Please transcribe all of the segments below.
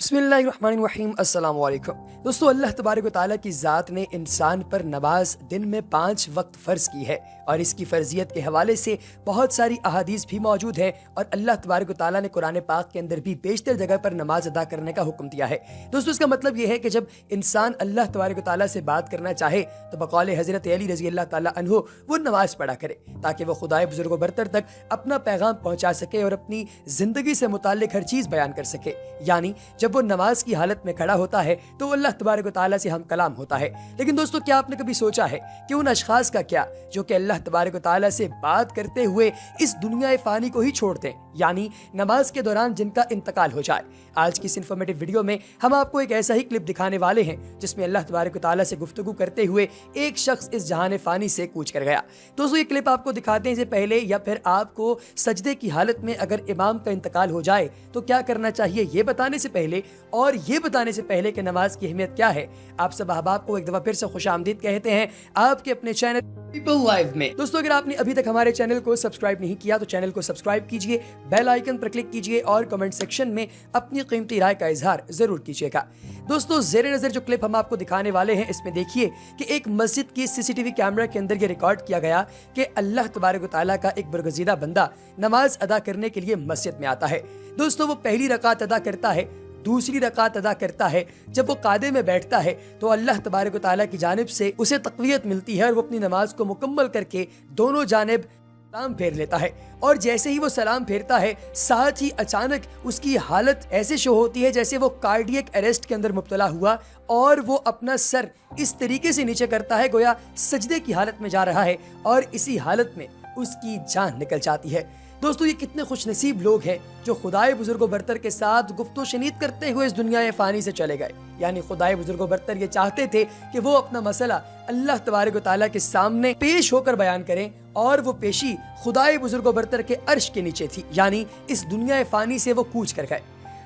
بسم اللہ الرحمن الرحیم۔ السلام علیکم دوستو، اللہ تبارک و تعالیٰ کی ذات نے انسان پر نماز دن میں 5 وقت فرض کی ہے اور اس کی فرضیت کے حوالے سے بہت ساری احادیث بھی موجود ہیں، اور اللہ تبارک و تعالیٰ نے قرآن پاک کے اندر بھی بیشتر جگہ پر نماز ادا کرنے کا حکم دیا ہے۔ دوستو، اس کا مطلب یہ ہے کہ جب انسان اللہ تبارک و تعالیٰ سے بات کرنا چاہے تو بقول حضرت علی رضی اللہ تعالیٰ عنہ وہ نماز پڑھا کرے تاکہ وہ خدائے بزرگ و برتر تک اپنا پیغام پہنچا سکے اور اپنی زندگی سے متعلق ہر چیز بیان کر سکے۔ یعنی جب وہ نماز کی حالت میں کھڑا ہوتا ہے تو وہ اللہ تبارک و تعالیٰ سے ہم کلام ہوتا ہے۔ لیکن دوستو، کیا آپ نے کبھی سوچا ہے کہ ان اشخاص کا کیا جو کہ اللہ تبارک و تعالیٰ سے بات کرتے ہوئے اس دنیا فانی کو ہی چھوڑ دیں، یعنی نماز کے دوران جن کا انتقال ہو جائے؟ آج کی اس انفارمیٹیو ویڈیو میں ہم آپ کو ایک ایسا ہی کلپ دکھانے والے ہیں جس میں اللہ تبارک و تعالیٰ سے گفتگو کرتے ہوئے ایک شخص اس جہان فانی سے کوچ کر گیا۔ دوستو، یہ کلپ آپ کو دکھاتے ہیں، اس سے پہلے یا پھر آپ کو سجدے کی حالت میں اگر امام کا انتقال ہو جائے تو کیا کرنا چاہیے، یہ بتانے سے پہلے اور یہ بتانے سے پہلے کہ نماز کی اہمیت کیا ہے، آپ سب احباب کو ایک دفعہ پھر سے خوش آمدید کہتے ہیں آپ کے اپنے چینل پیپل لائیو میں۔ دوستو، اگر آپ نے ابھی تک ہمارے چینل کو سبسکرائب نہیں کیا تو چینل کو سبسکرائب کیجئے، بیل آئیکن پر کلک کیجئے اور کمنٹ سیکشن میں اپنی قیمتی رائے کا اظہار ضرور کیجئے گا۔ دوستو، زیر نظر جو کلپ ہم آپ کو دکھانے والے ہیں اس میں دیکھیے کہ ایک مسجد کی سی سی ٹی وی کیمرہ کے اندر یہ ریکارڈ کیا گیا کہ اللہ تبارک و تعالیٰ کا ایک برگزیدہ بندہ نماز ادا کرنے کے لیے مسجد میں آتا ہے۔ دوستو، وہ پہلی رکعت ادا کرتا ہے، دوسری رکعت ادا کرتا ہے، جب وہ قعدے میں بیٹھتا ہے تو اللہ تبارک و تعالیٰ کی جانب سے اسے تقویت ملتی ہے اور وہ اپنی نماز کو مکمل کر کے دونوں جانب سلام پھیر لیتا ہے، اور جیسے ہی وہ سلام پھیرتا ہے ساتھ ہی اچانک اس کی حالت ایسے شو ہوتی ہے جیسے وہ کارڈیک اریسٹ کے اندر مبتلا ہوا، اور وہ اپنا سر اس طریقے سے نیچے کرتا ہے گویا سجدے کی حالت میں جا رہا ہے، اور اسی حالت میں اس کی جان نکل جاتی ہے۔ دوستو، یہ کتنے خوش نصیب لوگ ہیں جو خدائے بزرگ و برتر کے ساتھ گفت و شنید کرتے ہوئے اس دنیا فانی سے چلے گئے۔ یعنی خدائے بزرگ و برتر یہ چاہتے تھے کہ وہ اپنا مسئلہ اللہ تبارک و تعالیٰ کے سامنے پیش ہو کر بیان کریں، اور وہ پیشی خدائے بزرگ و برتر کے عرش کے نیچے تھی، یعنی اس دنیا فانی سے وہ کوچ کر گئے۔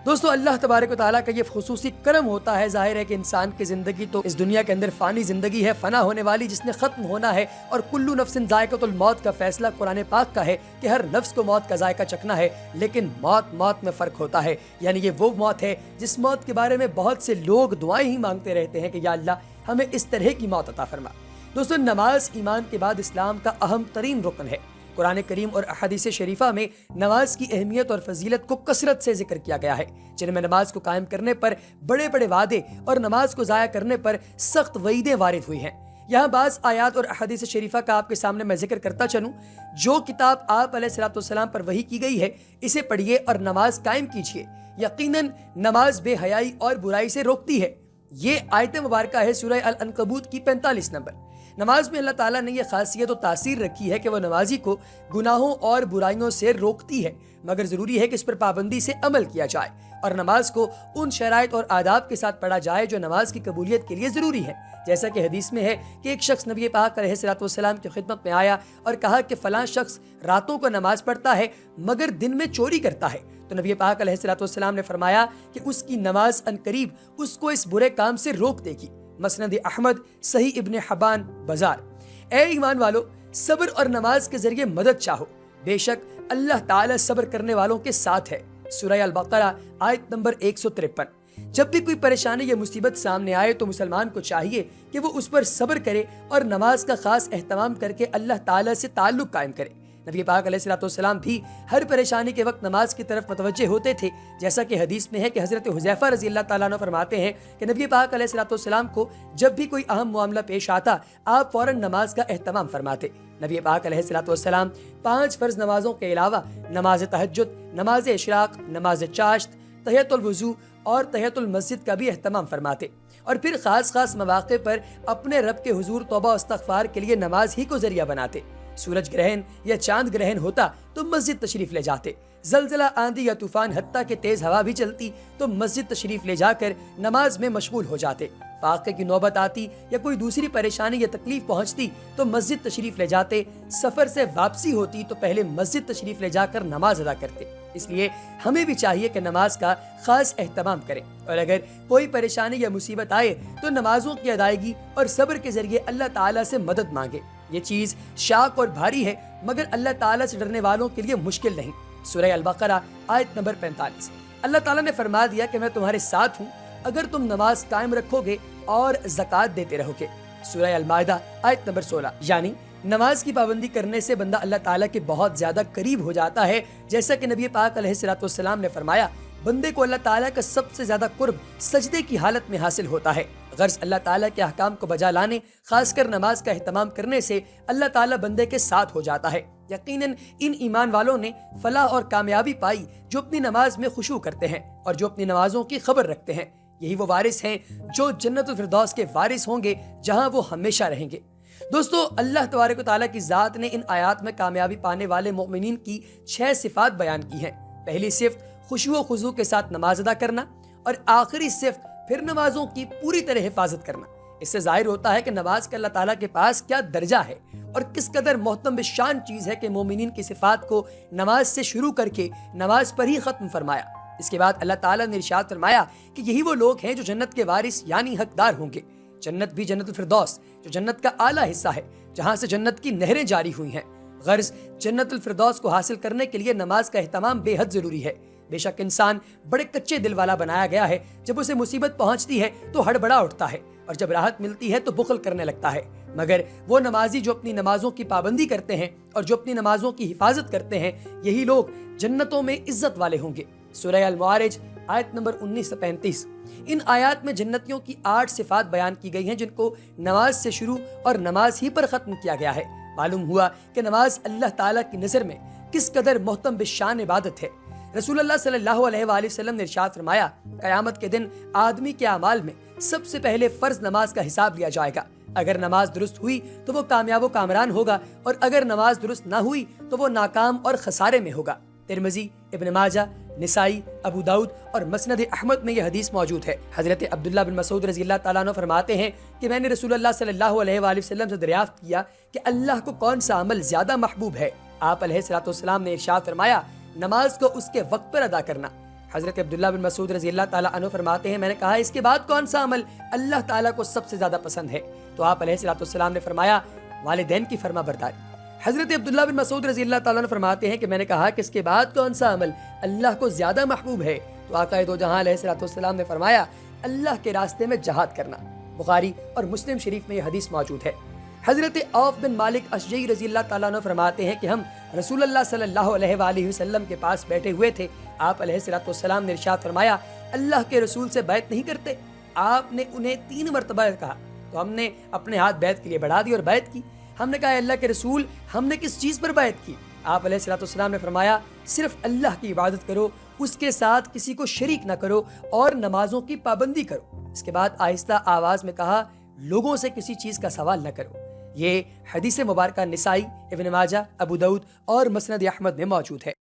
دوستو، اللہ تبارک و تعالیٰ کا یہ خصوصی کرم ہوتا ہے۔ ظاہر ہے کہ انسان کی زندگی تو اس دنیا کے اندر فانی زندگی ہے، فنا ہونے والی، جس نے ختم ہونا ہے، اور کلو نفس ذائقۃ الموت کا فیصلہ قرآن پاک کا ہے کہ ہر نفس کو موت کا ذائقہ چکھنا ہے، لیکن موت میں فرق ہوتا ہے۔ یعنی یہ وہ موت ہے جس موت کے بارے میں بہت سے لوگ دعائیں ہی مانگتے رہتے ہیں کہ یا اللہ ہمیں اس طرح کی موت عطا فرما۔ دوستو، نماز ایمان کے بعد اسلام کا اہم ترین رکن ہے۔ قرآن کریم اور احادیث شریفہ میں نماز کی اہمیت اور فضیلت کو کثرت سے ذکر کیا گیا ہے، جن میں نماز کو قائم کرنے پر بڑے بڑے وعدے اور نماز کو ضائع کرنے پر سخت وعیدیں وارد ہوئی ہیں۔ یہاں بعض آیات اور احادیث شریفہ کا آپ کے سامنے میں ذکر کرتا چلوں۔ جو کتاب آپ علیہ الصلوۃ والسلام پر وحی کی گئی ہے اسے پڑھیے اور نماز قائم کیجیے، یقیناً نماز بے حیائی اور برائی سے روکتی ہے۔ یہ آیت مبارکہ ہے سورہ العنکبوت کی 45 نمبر۔ نماز میں اللہ تعالیٰ نے یہ خاصیت و تاثیر رکھی ہے کہ وہ نمازی کو گناہوں اور برائیوں سے روکتی ہے، مگر ضروری ہے کہ اس پر پابندی سے عمل کیا جائے اور نماز کو ان شرائط اور آداب کے ساتھ پڑھا جائے جو نماز کی قبولیت کے لیے ضروری ہے۔ جیسا کہ حدیث میں ہے کہ ایک شخص نبی پاک علیہ الصلوۃ والسلام کی خدمت میں آیا اور کہا کہ فلاں شخص راتوں کو نماز پڑھتا ہے مگر دن میں چوری کرتا ہے، تو نبی پاک علیہ الصلوۃ والسلام نے فرمایا کہ اس کی نماز عنقریب اس کو اس برے کام سے روک دے گی۔ مسند احمد، صحیح ابن حبان، بازار۔ اے ایمان والو، صبر اور نماز کے ذریعے مدد چاہو، بے شک اللہ تعالیٰ صبر کرنے والوں کے ساتھ ہے۔ سورہ البقرہ آیت نمبر 153۔ جب بھی کوئی پریشانی یا مصیبت سامنے آئے تو مسلمان کو چاہیے کہ وہ اس پر صبر کرے اور نماز کا خاص اہتمام کر کے اللہ تعالیٰ سے تعلق قائم کرے۔ نبی پاک علیہ الصلوۃ والسلام بھی ہر پریشانی کے وقت نماز کی طرف متوجہ ہوتے تھے، جیسا کہ حدیث میں ہے کہ حضرت حذیفہ رضی اللہ تعالیٰ عنہ فرماتے ہیں کہ نبی پاک علیہ الصلوۃ والسلام کو جب بھی کوئی اہم معاملہ پیش آتا آپ فوراً نماز کا اہتمام فرماتے۔ نبی پاک علیہ الصلوۃ والسلام 5 فرض نمازوں کے علاوہ نماز تہجد، نماز اشراق، نماز چاشت، تحیۃ الوضو اور تحیۃ المسجد کا بھی اہتمام فرماتے، اور پھر خاص مواقع پر اپنے رب کے حضور توبہ و استغفار کے لیے نماز ہی کو ذریعہ بناتے۔ سورج گرہن یا چاند گرہن ہوتا تو مسجد تشریف لے جاتے، زلزلہ، آندھی یا طوفان حتیٰ کہ تیز ہوا بھی چلتی تو مسجد تشریف لے جا کر نماز میں مشغول ہو جاتے۔ فاقے کی نوبت آتی یا کوئی دوسری پریشانی یا تکلیف پہنچتی تو مسجد تشریف لے جاتے، سفر سے واپسی ہوتی تو پہلے مسجد تشریف لے جا کر نماز ادا کرتے۔ اس لیے ہمیں بھی چاہیے کہ نماز کا خاص اہتمام کریں، اور اگر کوئی پریشانی یا مصیبت آئے تو نمازوں کی ادائیگی اور صبر کے ذریعے اللہ تعالیٰ سے مدد مانگے۔ یہ چیز شاق اور بھاری ہے مگر اللہ تعالیٰ سے ڈرنے والوں کے لیے مشکل نہیں۔ سورہ البقرہ آیت نمبر 45۔ اللہ تعالیٰ نے فرما دیا کہ میں تمہارے ساتھ ہوں اگر تم نماز قائم رکھو گے اور زکوٰۃ دیتے رہو گے۔ سورہ المائدہ آیت نمبر 16۔ یعنی نماز کی پابندی کرنے سے بندہ اللہ تعالیٰ کے بہت زیادہ قریب ہو جاتا ہے، جیسا کہ نبی پاک علیہ الصلوۃ والسلام نے فرمایا بندے کو اللہ تعالیٰ کا سب سے زیادہ قرب سجدے کی حالت میں حاصل ہوتا ہے۔ غرض اللہ تعالیٰ کے احکام کو بجا لانے، خاص کر نماز کا اہتمام کرنے سے اللہ تعالیٰ بندے کے ساتھ ہو جاتا ہے۔ یقیناً ان ایمان والوں نے فلاح اور کامیابی پائی جو اپنی نماز میں خشوع کرتے ہیں اور جو اپنی نمازوں کی خبر رکھتے ہیں۔ یہی وہ وارث ہیں جو جنت الفردوس کے وارث ہوں گے، جہاں وہ ہمیشہ رہیں گے۔ دوستو، اللہ تبارک و تعالیٰ کی ذات نے ان آیات میں کامیابی پانے والے مومنین کی 6 صفات بیان کی ہیں۔ پہلی صفت خشوع و خضوع کے ساتھ نماز ادا کرنا، اور آخری صفت پھر نمازوں کی پوری طرح حفاظت کرنا۔ اس سے ظاہر ہوتا ہے کہ نماز کا اللہ تعالیٰ کے پاس کیا درجہ ہے اور کس قدر محترم شان چیز ہے کہ مومنین کی صفات کو نماز سے شروع کر کے نماز پر ہی ختم فرمایا۔ اس کے بعد اللہ تعالیٰ نے ارشاد فرمایا کہ یہی وہ لوگ ہیں جو جنت کے وارث یعنی حقدار ہوں گے۔ جنت بھی جنت الفردوس جو جنت کا اعلیٰ حصہ ہے، جہاں سے جنت کی نہریں جاری ہوئی ہیں۔ غرض جنت الفردوس کو حاصل کرنے کے لیے نماز کا اہتمام بے حد ضروری ہے۔ بے شک انسان بڑے کچے دل والا بنایا گیا ہے، جب اسے مصیبت پہنچتی ہے تو ہڑبڑا اٹھتا ہے، اور جب راحت ملتی ہے تو بخل کرنے لگتا ہے۔ مگر وہ نمازی جو اپنی نمازوں کی پابندی کرتے ہیں اور جو اپنی نمازوں کی حفاظت کرتے ہیں، یہی لوگ جنتوں میں عزت والے ہوں گے۔ سورہ المعارج آیت نمبر 19 سے 35۔ ان آیات میں جنتیوں کی 8 صفات بیان کی گئی ہیں جن کو نماز سے شروع اور نماز ہی پر ختم کیا گیا ہے۔ معلوم ہوا کہ نماز اللہ تعالیٰ کی نظر میں کس قدر محترم بشان عبادت ہے۔ رسول اللہ صلی اللہ علیہ وآلہ وسلم نے ارشاد فرمایا قیامت کے دن آدمی کے اعمال میں سب سے پہلے فرض نماز کا حساب لیا جائے گا۔ اگر نماز درست ہوئی تو وہ کامیاب و کامران ہوگا، اور اگر نماز درست نہ ہوئی تو وہ ناکام اور خسارے میں ہوگا۔ ترمذی، ابن ماجہ، نسائی، ابو داؤد اور مسند احمد میں یہ حدیث موجود ہے۔ حضرت عبداللہ بن مسعود رضی اللہ تعالیٰ عنہ فرماتے ہیں کہ میں نے رسول اللہ صلی اللہ علیہ وآلہ وسلم سے دریافت کیا کہ اللہ کو کون سا عمل زیادہ محبوب ہے؟ آپ علیہ الصلوۃ والسلام نے ارشاد فرمایا نماز کو اس کے وقت پر ادا کرنا۔ حضرت عبداللہ بن مسعود رضی اللہ تعالیٰ عنہ فرماتے ہیں میں نے کہا اس کے بعد کون سا عمل اللہ تعالیٰ کو سب سے زیادہ پسند ہے؟ تو آپ علیہ الصلوۃ والسلام نے فرمایا والدین کی فرما برداری۔ حضرت عبداللہ بن مسعود رضی اللہ تعالیٰ عنہ فرماتے ہیں کہ میں نے کہا کہ اس کے بعد کون سا عمل اللہ کو زیادہ محبوب ہے؟ تو آقا دو جہاں علیہ الصلوۃ والسلام نے فرمایا اللہ کے راستے میں جہاد کرنا۔ بخاری اور مسلم شریف میں یہ حدیث موجود ہے۔ حضرت عوف بن مالک اشجعی رضی اللہ تعالیٰ عنہ فرماتے ہیں کہ ہم رسول اللہ صلی اللہ علیہ وآلہ وسلم کے پاس بیٹھے ہوئے تھے۔ آپ علیہ الصلوۃ والسلام نے ارشاد فرمایا اللہ کے رسول سے بیعت نہیں کرتے؟ آپ نے انہیں 3 مرتبہ کہا تو ہم نے اپنے ہاتھ بیعت کے لیے بڑھا دی اور بیعت کی۔ ہم نے کہا اللہ کے رسول ہم نے کس چیز پر بیعت کی؟ آپ علیہ الصلوۃ والسلام نے فرمایا صرف اللہ کی عبادت کرو، اس کے ساتھ کسی کو شریک نہ کرو اور نمازوں کی پابندی کرو۔ اس کے بعد آہستہ آواز میں کہا لوگوں سے کسی چیز کا سوال نہ کرو۔ یہ حدیث مبارکہ نسائی، ابن ماجہ، ابو داؤد اور مسند احمد میں موجود ہے۔